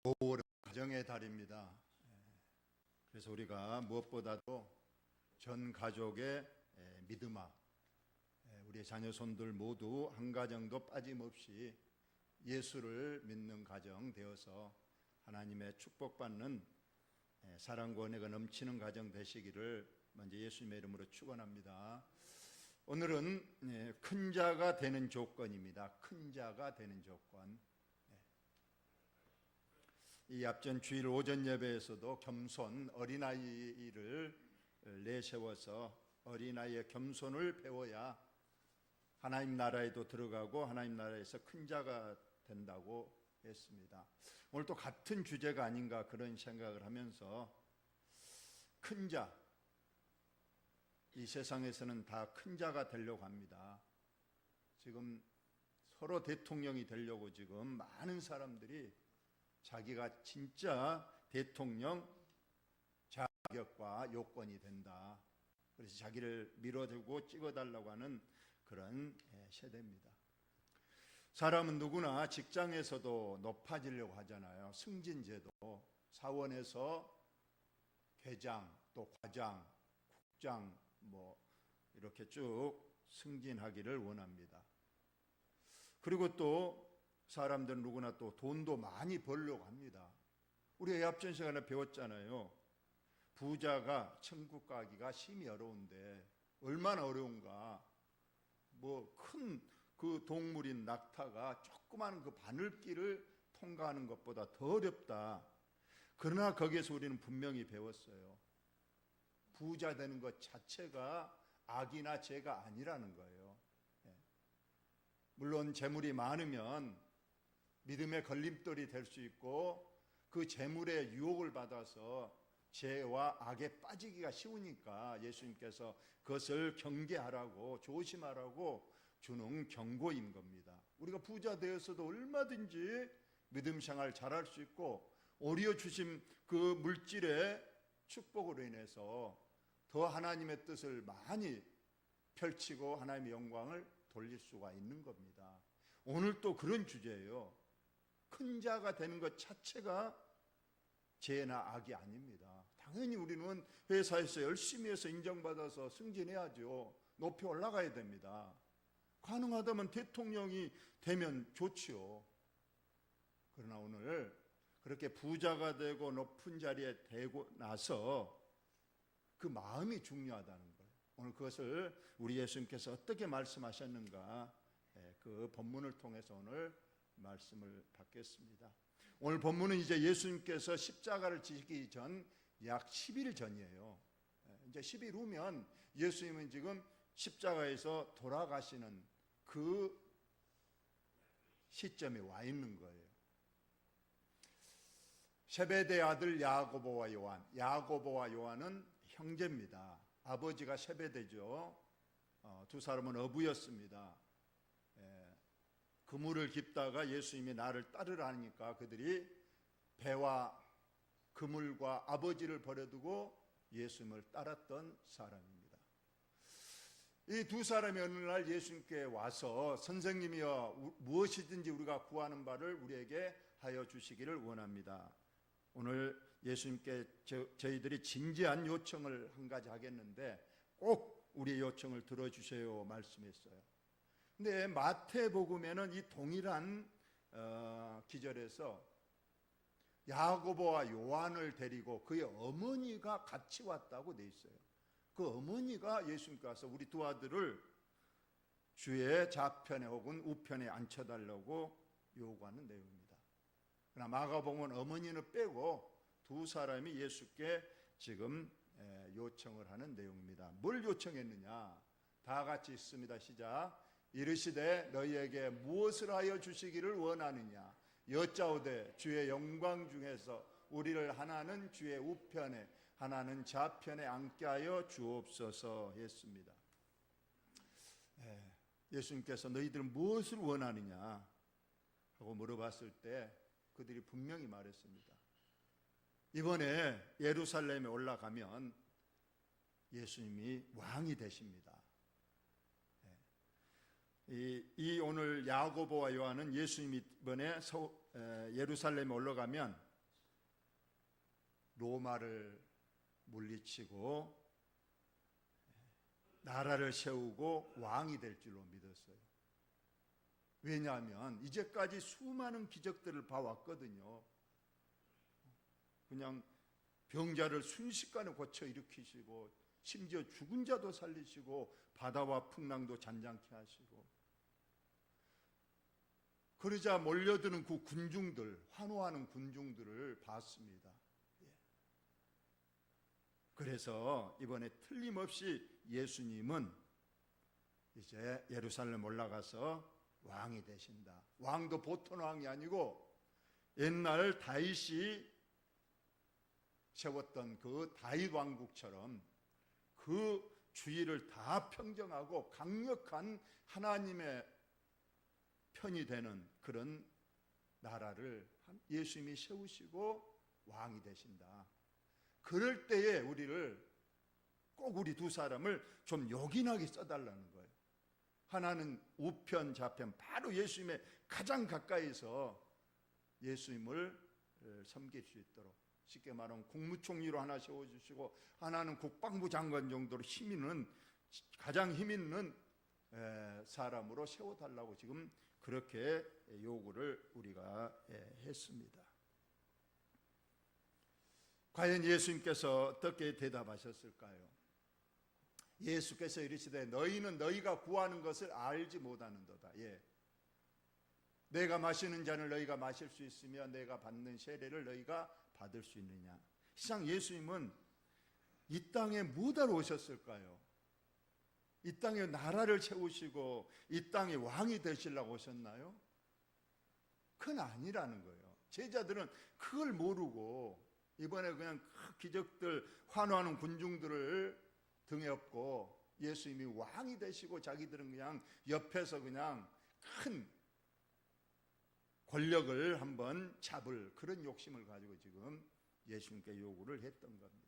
5월은 가정의 달입니다. 그래서 우리가 무엇보다도 전 가족의 믿음아, 우리의 자녀 손들 모두 한 가정도 빠짐없이 예수를 믿는 가정 되어서 하나님의 축복받는 사랑과 은혜가 넘치는 가정 되시기를 먼저 예수님의 이름으로 축원합니다. 오늘은 큰 자가 되는 조건입니다. 큰 자가 되는 조건. 이 앞전 주일 오전 예배에서도 겸손 어린아이를 내세워서 어린아이의 겸손을 배워야 하나님 나라에도 들어가고 하나님 나라에서 큰 자가 된다고 했습니다. 오늘 또 같은 주제가 아닌가 그런 생각을 하면서 큰 자, 이 세상에서는 다 큰 자가 되려고 합니다. 지금 서로 대통령이 되려고 지금 많은 사람들이 자기가 진짜 대통령 자격과 요건이 된다. 그래서 자기를 밀어주고 찍어달라고 하는 그런 세대입니다. 사람은 누구나 직장에서도 높아지려고 하잖아요. 승진제도, 사원에서 회장, 또 과장, 국장 이렇게 쭉 승진하기를 원합니다. 그리고 또 사람들은 누구나 또 돈도 많이 벌려고 합니다. 우리가 앞전 시간에 배웠잖아요. 부자가 천국 가기가 심히 어려운데 얼마나 어려운가. 큰 그 동물인 낙타가 조그마한 그 바늘길을 통과하는 것보다 더 어렵다. 그러나 거기에서 우리는 분명히 배웠어요. 부자 되는 것 자체가 악이나 죄가 아니라는 거예요. 물론 재물이 많으면 믿음의 걸림돌이 될 수 있고 그 재물의 유혹을 받아서 죄와 악에 빠지기가 쉬우니까 예수님께서 그것을 경계하라고 조심하라고 주는 경고인 겁니다. 우리가 부자 되어서도 얼마든지 믿음 생활 잘할 수 있고 오히려 주신 그 물질의 축복으로 인해서 더 하나님의 뜻을 많이 펼치고 하나님의 영광을 돌릴 수가 있는 겁니다. 오늘 또 그런 주제예요. 큰 자가 되는 것 자체가 죄나 악이 아닙니다. 당연히 우리는 회사에서 열심히 해서 인정받아서 승진해야죠. 높이 올라가야 됩니다. 가능하다면 대통령이 되면 좋지요. 그러나 오늘 그렇게 부자가 되고 높은 자리에 되고 나서 그 마음이 중요하다는 거예요. 오늘 그것을 우리 예수님께서 어떻게 말씀하셨는가 그 본문을 통해서 오늘 말씀을 받겠습니다. 오늘 본문은 이제 예수님께서 십자가를 지시기 전 약 10일 전이에요. 이제 10일 후면 예수님은 지금 십자가에서 돌아가시는 그 시점에 와 있는 거예요. 세베대의 아들 야고보와 요한, 야고보와 요한은 형제입니다. 아버지가 세베대죠. 두 사람은 어부였습니다. 그물을 깁다가 예수님이 나를 따르라 하니까 그들이 배와 그물과 아버지를 버려두고 예수님을 따랐던 사람입니다. 이 두 사람이 어느 날 예수님께 와서 선생님이여 무엇이든지 우리가 구하는 바를 우리에게 하여 주시기를 원합니다. 오늘 예수님께 저희들이 진지한 요청을 한 가지 하겠는데 꼭 우리의 요청을 들어주세요 말씀했어요. 근데 마태복음에는 이 동일한 기절에서 야고보와 요한을 데리고 그의 어머니가 같이 왔다고 돼 있어요. 그 어머니가 예수님께 와서 우리 두 아들을 주의 좌편에 혹은 우편에 앉혀달라고 요구하는 내용입니다. 그러나 마가복음은 어머니는 빼고 두 사람이 예수께 지금 요청을 하는 내용입니다. 뭘 요청했느냐? 다 같이 있습니다. 시작. 이르시되 너희에게 무엇을 하여 주시기를 원하느냐? 여짜오되 주의 영광 중에서 우리를 하나는 주의 우편에 하나는 좌편에 앉게 하여 주옵소서 했습니다. 예수님께서 너희들은 무엇을 원하느냐 하고 물어봤을 때 그들이 분명히 말했습니다. 이번에 예루살렘에 올라가면 예수님이 왕이 되십니다. 이 오늘 야고보와 요한은 예수님이 이번에 예루살렘에 올라가면 로마를 물리치고 나라를 세우고 왕이 될 줄로 믿었어요. 왜냐하면 이제까지 수많은 기적들을 봐왔거든요. 그냥 병자를 순식간에 고쳐 일으키시고 심지어 죽은 자도 살리시고 바다와 풍랑도 잔잔케 하시고, 그러자 몰려드는 그 군중들, 환호하는 군중들을 봤습니다. 그래서 이번에 틀림없이 예수님은 이제 예루살렘 올라가서 왕이 되신다. 왕도 보통 왕이 아니고 옛날 다윗이 세웠던 그 다윗 왕국처럼 그 주위를 다 평정하고 강력한 하나님의 편이 되는 그런 나라를 예수님이 세우시고 왕이 되신다. 그럴 때에 꼭 우리 두 사람을 좀 요긴하게 써달라는 거예요. 하나는 우편 좌편, 바로 예수님의 가장 가까이서 예수님을 섬길 수 있도록, 쉽게 말하면 국무총리로 하나 세워주시고, 하나는 국방부 장관 정도로 가장 힘 있는 사람으로 세워달라고 지금 그렇게 요구를 우리가 했습니다. 과연 예수님께서 어떻게 대답하셨을까요? 예수께서 이르시되 너희는 너희가 구하는 것을 알지 못하는도다. 내가 마시는 잔을 너희가 마실 수 있으며 내가 받는 세례를 너희가 받을 수 있느냐. 시상 예수님은 이 땅에 뭐하러 오셨을까요? 이 땅에 나라를 세우시고 이 땅에 왕이 되시려고 오셨나요? 그건 아니라는 거예요. 제자들은 그걸 모르고 이번에 그냥 기적들 환호하는 군중들을 등에 업고 예수님이 왕이 되시고 자기들은 그냥 옆에서 그냥 큰 권력을 한번 잡을 그런 욕심을 가지고 지금 예수님께 요구를 했던 겁니다.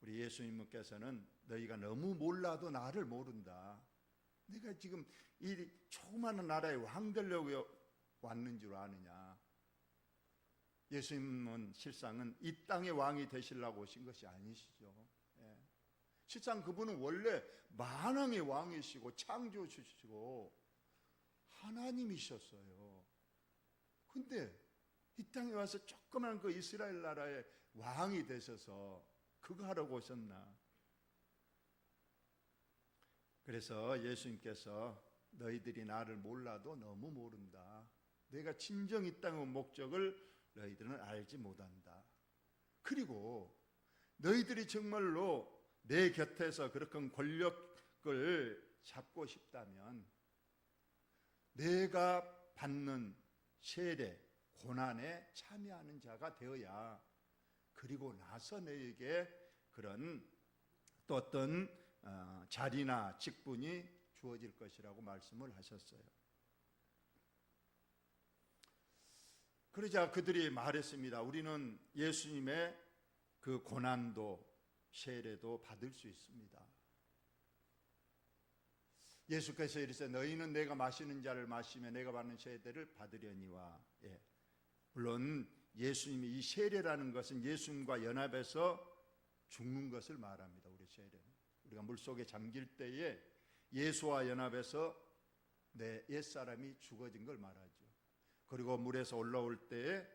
우리 예수님께서는 너희가 너무 몰라도 나를 모른다. 내가 지금 이 조그마한 나라에 왕 되려고 왔는 줄 아느냐. 예수님은 실상은 이 땅의 왕이 되시려고 오신 것이 아니시죠. 실상 그분은 원래 만왕의 왕이시고 창조주시고 하나님이셨어요. 근데 이 땅에 와서 조그만 그 이스라엘 나라의 왕이 되셔서 그거 하려고 오셨나? 그래서 예수님께서 너희들이 나를 몰라도 너무 모른다. 내가 진정 이 땅의 목적을 너희들은 알지 못한다. 그리고 너희들이 정말로 내 곁에서 그렇게 권력을 잡고 싶다면 내가 받는 세례, 고난에 참여하는 자가 되어야 그리고 나서 너에게 그런 또 어떤 자리나 직분이 주어질 것이라고 말씀을 하셨어요. 그러자 그들이 말했습니다. 우리는 예수님의 그 고난도 세례도 받을 수 있습니다. 예수께서 이르시되 너희는 내가 마시는 자를 마시며 내가 받는 세례를 받으려니와. 물론 예수님이 이 세례라는 것은 예수님과 연합해서 죽는 것을 말합니다. 우리 세례는 우리가 물속에 잠길 때에 예수와 연합해서 내 옛사람이 죽어진 걸 말하죠. 그리고 물에서 올라올 때에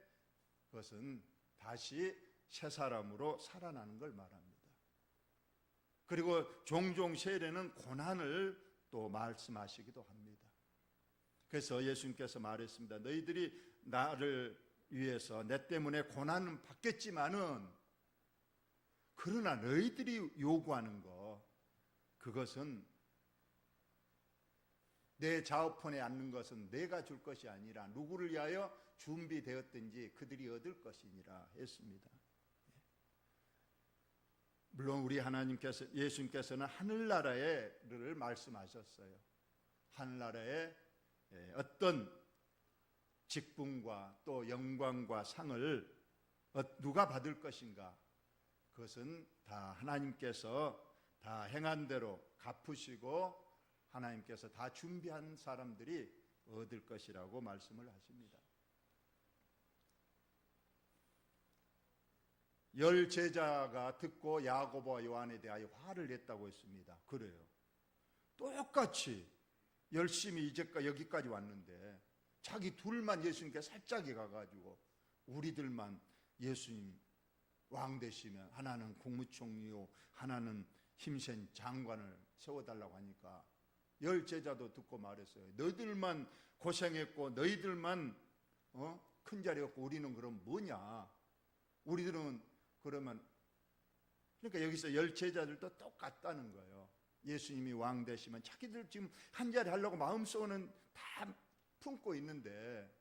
그것은 다시 새 사람으로 살아나는 걸 말합니다. 그리고 종종 세례는 고난을 또 말씀하시기도 합니다. 그래서 예수님께서 말했습니다. 너희들이 나를 위해서 내 때문에 고난은 받겠지만은 그러나 너희들이 요구하는 것 그것은 내 좌우편에 앉는 것은 내가 줄 것이 아니라 누구를 위하여 준비되었든지 그들이 얻을 것이니라 했습니다. 물론 우리 하나님께서 예수님께서는 하늘나라를 말씀하셨어요. 하늘나라의 어떤 직분과 또 영광과 상을 누가 받을 것인가? 그것은 다 하나님께서 다 행한 대로 갚으시고 하나님께서 다 준비한 사람들이 얻을 것이라고 말씀을 하십니다. 열 제자가 듣고 야고보와 요한에 대하여 화를 냈다고 했습니다. 그래요. 똑같이 열심히 이제까지 여기까지 왔는데 자기 둘만 예수님께 살짝이 가가지고 우리들만 예수님 왕 되시면 하나는 국무총리요 하나는 힘센 장관을 세워달라고 하니까 열 제자도 듣고 말했어요. 너희들만 고생했고 너희들만 큰 자리였고 우리는 그럼 뭐냐? 우리들은 그러면 그러니까 여기서 열 제자들도 똑같다는 거예요. 예수님이 왕 되시면 자기들 지금 한 자리 하려고 마음속에는 다 품고 있는데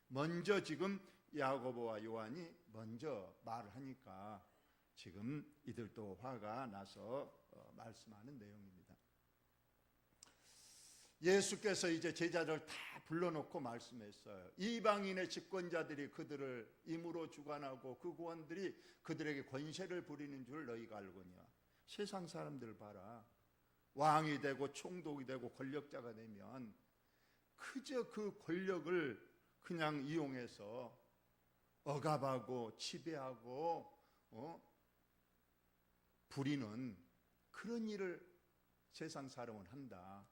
먼저 지금 야고보와 요한이 먼저 말을 하니까 지금 이들도 화가 나서 말씀하는 내용입니다. 예수께서 이제 제자들 다 불러놓고 말씀했어요. 이방인의 집권자들이 그들을 임으로 주관하고 그 구원들이 그들에게 권세를 부리는 줄 너희가 알거니와. 세상 사람들 봐라. 왕이 되고 총독이 되고 권력자가 되면 그저 그 권력을 그냥 이용해서 억압하고 지배하고 부리는 그런 일을 세상 사람은 한다.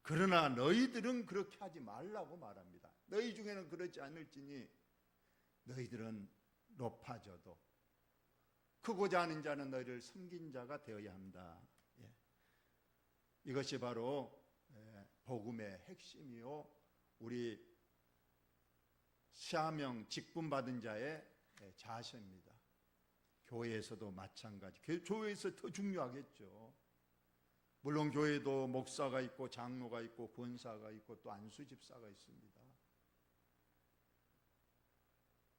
그러나 너희들은 그렇게 하지 말라고 말합니다. 너희 중에는 그렇지 않을지니 너희들은 높아져도 크고자 하는 자는 너희를 섬긴 자가 되어야 한다. 이것이 바로 복음의 핵심이요 우리 사명 직분 받은 자의 자세입니다. 교회에서도 마찬가지. 교회에서 더 중요하겠죠. 물론 교회도 목사가 있고 장로가 있고 권사가 있고 또 안수집사가 있습니다.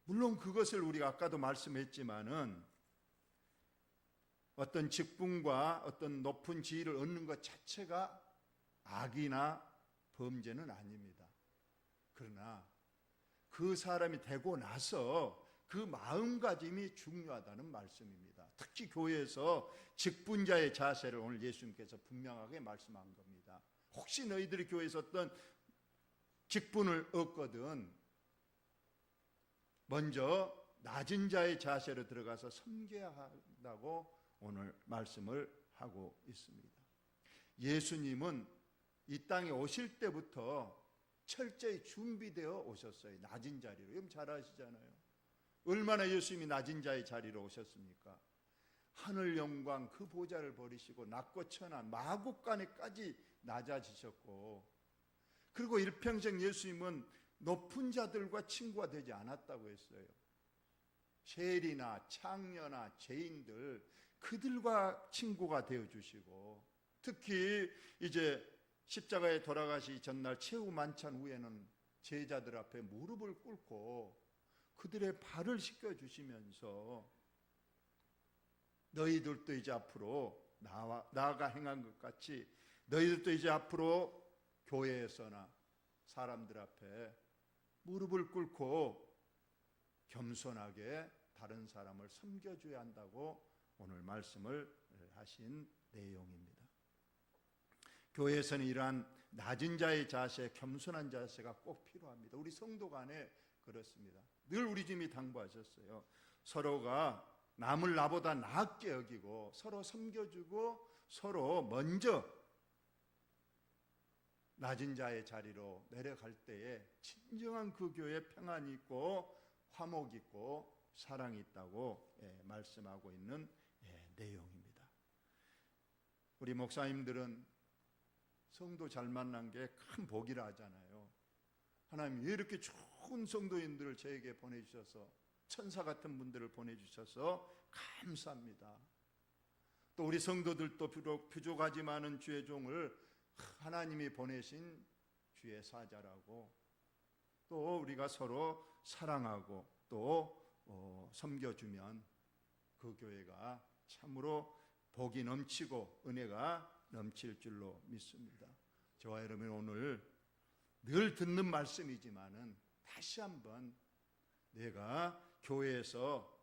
물론 그것을 우리가 아까도 말씀했지만은 어떤 직분과 어떤 높은 지위를 얻는 것 자체가 악이나 범죄는 아닙니다. 그러나 그 사람이 되고 나서 그 마음가짐이 중요하다는 말씀입니다. 특히 교회에서 직분자의 자세를 오늘 예수님께서 분명하게 말씀한 겁니다. 혹시 너희들이 교회에서 어떤 직분을 얻거든 먼저 낮은 자의 자세로 들어가서 섬겨야 한다고 오늘 말씀을 하고 있습니다. 예수님은 이 땅에 오실 때부터 철저히 준비되어 오셨어요. 낮은 자리로. 여러분 잘 아시잖아요. 얼마나 예수님이 낮은 자의 자리로 오셨습니까? 하늘 영광 그 보좌를 버리시고 낮고 천한 마국간에까지 낮아지셨고, 그리고 일평생 예수님은 높은 자들과 친구가 되지 않았다고 했어요. 세리나 창녀나 죄인들 그들과 친구가 되어주시고, 특히 이제 십자가에 돌아가시 전날 최후 만찬 후에는 제자들 앞에 무릎을 꿇고 그들의 발을 씻겨주시면서 너희들도 이제 앞으로 나아가 행한 것 같이 너희들도 이제 앞으로 교회에서나 사람들 앞에 무릎을 꿇고 겸손하게 다른 사람을 섬겨줘야 한다고 오늘 말씀을 하신 내용입니다. 교회에서는 이러한 낮은 자의 자세, 겸손한 자세가 꼭 필요합니다. 우리 성도 간에 그렇습니다. 늘 우리 주님이 당부하셨어요. 서로가 남을 나보다 낫게 여기고 서로 섬겨주고 서로 먼저 낮은 자의 자리로 내려갈 때에 진정한 그 교회에 평안이 있고 화목이 있고 사랑이 있다고 말씀하고 있는 내용입니다. 우리 목사님들은 성도 잘 만난 게 큰 복이라 하잖아요. 하나님 왜 이렇게 좋은 성도인들을 저에게 보내주셔서 천사 같은 분들을 보내주셔서 감사합니다. 또 우리 성도들도 비록 부족하지만은 주의 종을 하나님이 보내신 주의 사자라고, 또 우리가 서로 사랑하고 또 섬겨주면 그 교회가 참으로 복이 넘치고 은혜가 넘칠 줄로 믿습니다. 저와 여러분 오늘 늘 듣는 말씀이지만은 다시 한번 내가 교회에서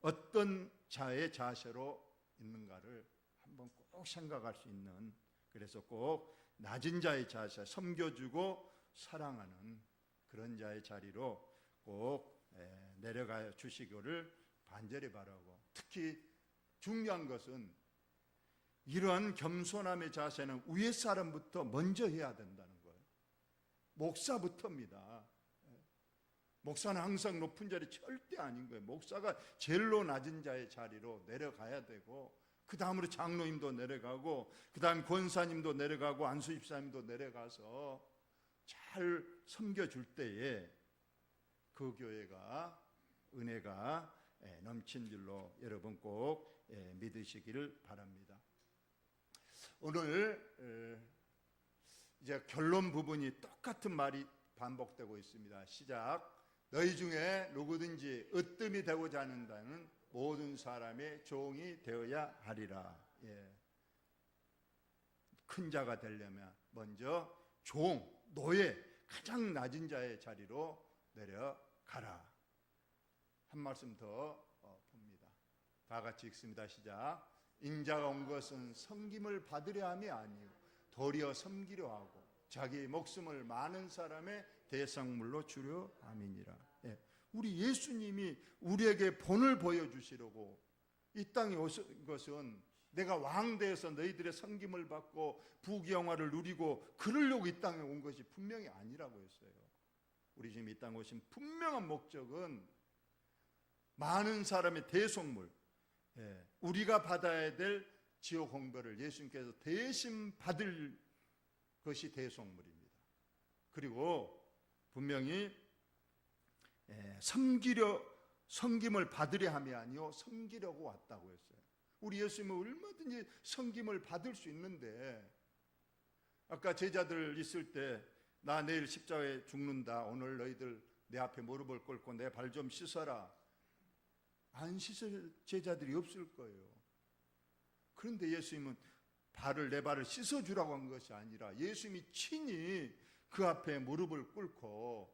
어떤 자의 자세로 있는가를 한번 꼭 생각할 수 있는, 그래서 꼭 낮은 자의 자세, 섬겨주고 사랑하는 그런 자의 자리로 꼭 내려가 주시기를 간절히 바라고, 특히 중요한 것은 이러한 겸손함의 자세는 위에 사람부터 먼저 해야 된다는 거예요. 목사부터입니다. 목사는 항상 높은 자리 절대 아닌 거예요. 목사가 제일로 낮은 자의 자리로 내려가야 되고, 그 다음으로 장로님도 내려가고, 그 다음 권사님도 내려가고, 안수집사님도 내려가서 잘 섬겨줄 때에 그 교회가 은혜가 넘친 줄로 여러분 꼭 믿으시기를 바랍니다. 오늘 이제 결론 부분이 똑같은 말이 반복되고 있습니다. 시작. 너희 중에 누구든지 으뜸이 되고자 하는다는 모든 사람의 종이 되어야 하리라. 큰 자가 되려면 먼저 종, 노예, 가장 낮은 자의 자리로 내려가라. 한 말씀 더 봅니다. 다 같이 읽습니다. 시작. 인자가 온 것은 섬김을 받으려 함이 아니요 도리어 섬기려 하고 자기 목숨을 많은 사람의 대상물로 주려 함이니라. 우리 예수님이 우리에게 본을 보여주시려고 이 땅에 오신 것은 내가 왕대에서 너희들의 섬김을 받고 부귀영화를 누리고 그러려고 이 땅에 온 것이 분명히 아니라고 했어요. 우리 지금 이 땅에 오신 분명한 목적은 많은 사람의 대속물, 우리가 받아야 될 지옥 홍보를 예수님께서 대신 받을 것이 대속물입니다. 그리고 분명히 섬김을 받으려 함이 아니요 섬기려고 왔다고 했어요. 우리 예수님은 얼마든지 섬김을 받을 수 있는데, 아까 제자들 있을 때 나 내일 십자가에 죽는다, 오늘 너희들 내 앞에 무릎을 꿇고 내 발 좀 씻어라, 안 씻을 제자들이 없을 거예요. 그런데 예수님은 내 발을 씻어주라고 한 것이 아니라 예수님이 친히 그 앞에 무릎을 꿇고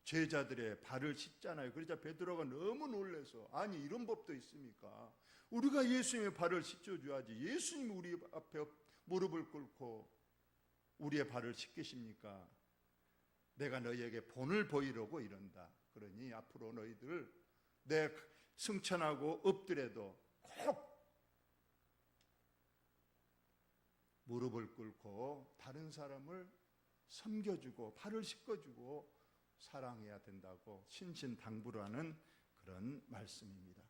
제자들의 발을 씻잖아요. 그러자 베드로가 너무 놀라서, 아니 이런 법도 있습니까? 우리가 예수님의 발을 씻어줘야지 예수님이 우리 앞에 무릎을 꿇고 우리의 발을 씻기십니까? 내가 너희에게 본을 보이려고 이런다. 그러니 앞으로 너희들 내 승천하고 엎드려도 꼭 무릎을 꿇고 다른 사람을 섬겨주고 발을 씻겨주고 사랑해야 된다고 신신당부를 하는 그런 말씀입니다.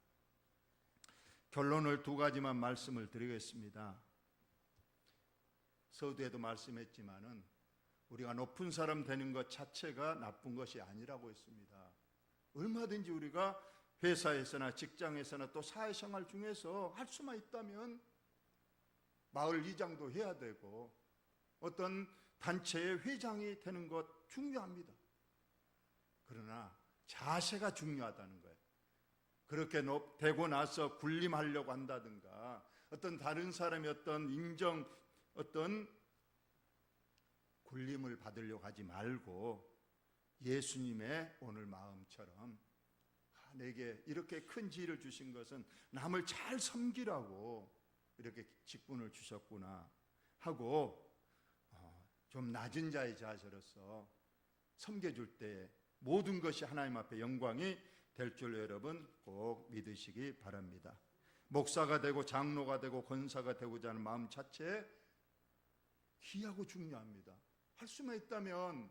결론을 두 가지만 말씀을 드리겠습니다. 서두에도 말씀했지만은 우리가 높은 사람 되는 것 자체가 나쁜 것이 아니라고 했습니다. 얼마든지 우리가 회사에서나 직장에서나 또 사회생활 중에서 할 수만 있다면 마을 이장도 해야 되고 어떤 단체의 회장이 되는 것 중요합니다. 그러나 자세가 중요하다는 거예요. 그렇게 되고 나서 군림하려고 한다든가 어떤 다른 사람이 어떤 군림을 받으려고 하지 말고 예수님의 오늘 마음처럼 내게 이렇게 큰 지혜를 주신 것은 남을 잘 섬기라고 이렇게 직분을 주셨구나 하고 좀 낮은 자의 자세로서 섬겨줄 때 모든 것이 하나님 앞에 영광이 될 줄 여러분 꼭 믿으시기 바랍니다. 목사가 되고 장로가 되고 권사가 되고자 하는 마음 자체에 귀하고 중요합니다. 할 수만 있다면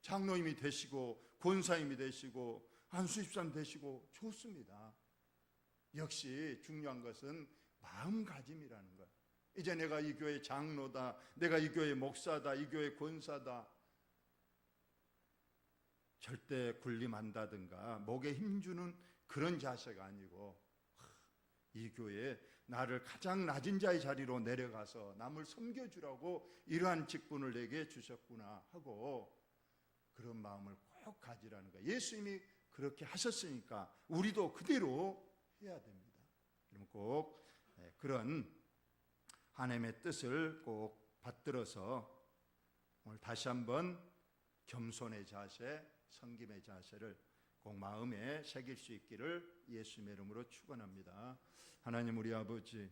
장로님이 되시고 권사님이 되시고 안수집사님 되시고 좋습니다. 역시 중요한 것은 마음가짐이라는 거예요. 이제 내가 이 교회 장로다, 내가 이 교회 목사다, 이 교회 권사다, 절대 군림한다든가 목에 힘주는 그런 자세가 아니고 이 교회에 나를 가장 낮은 자의 자리로 내려가서 남을 섬겨주라고 이러한 직분을 내게 주셨구나 하고 그런 마음을 꼭 가지라는 거예요. 예수님이 그렇게 하셨으니까 우리도 그대로 해야 됩니다. 그럼 꼭 그런 하나님의 뜻을 꼭 받들어서 오늘 다시 한번 겸손의 자세, 섬김의 자세를 꼭 마음에 새길 수 있기를 예수님의 이름으로 축원합니다. 하나님 우리 아버지,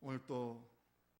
오늘 또